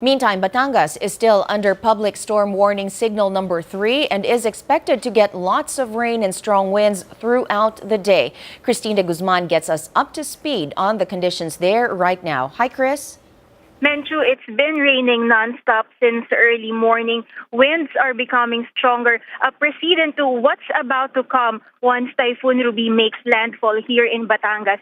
Meantime, Batangas is still under public storm warning signal number 3 and is expected to get lots of rain and strong winds throughout the day. Christina Guzman gets us up to speed on the conditions there right now. Hi, Chris. Menchu, it's been raining nonstop since early morning. Winds are becoming stronger, a precedent to what's about to come once Typhoon Ruby makes landfall here in Batangas.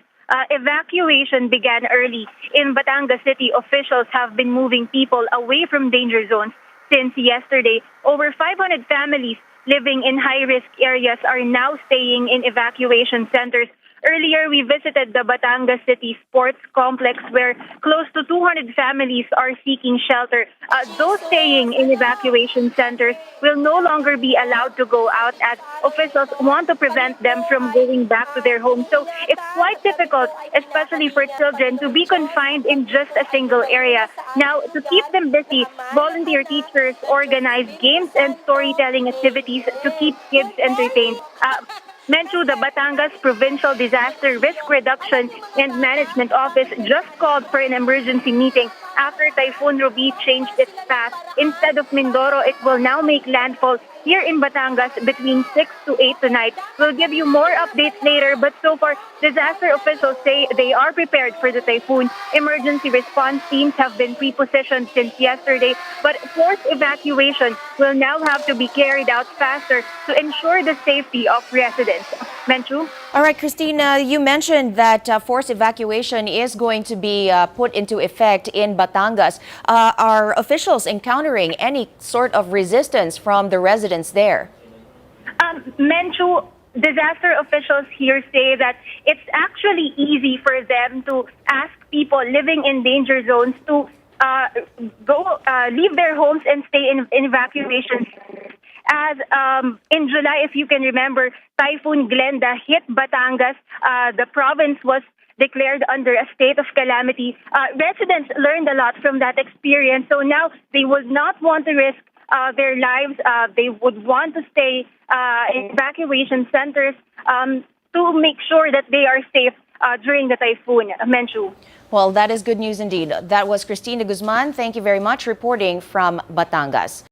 Evacuation began early. In Batangas City, officials have been moving people away from danger zones since yesterday. Over 500 families living in high-risk areas are now staying in evacuation centers. Earlier, we visited the Batangas City Sports Complex where close to 200 families are seeking shelter. Those staying in evacuation centers will no longer be allowed to go out as officials want to prevent them from going back to their homes. So it's quite difficult, especially for children, to be confined in just a single area. Now, to keep them busy, volunteer teachers organize games and storytelling activities to keep kids entertained. Menchu, the Batangas Provincial Disaster Risk Reduction and Management Office just called for an emergency meeting after Typhoon Ruby changed its path. Instead of Mindoro, it will now make landfall here in Batangas between 6 to 8 tonight. We'll give you more updates later, but so far, disaster officials say they are prepared for the typhoon. Emergency response teams have been pre-positioned since yesterday, but forced evacuation will now have to be carried out faster to ensure the safety of residents. Menchu? All right, Christina, you mentioned that forced evacuation is going to be put into effect in Batangas. Are officials encountering any sort of resistance from the residents there? Menchu, disaster officials here say that it's actually easy for them to ask people living in danger zones to leave their homes and stay in evacuation. As in July, if you can remember, Typhoon Glenda hit Batangas. The province was declared under a state of calamity. Residents learned a lot from that experience, so now they would not want to risk their lives. They would want to stay in evacuation centers to make sure that they are safe during the typhoon. Menchu. Well, that is good news indeed. That was Christina Guzman. Thank you very much reporting from Batangas.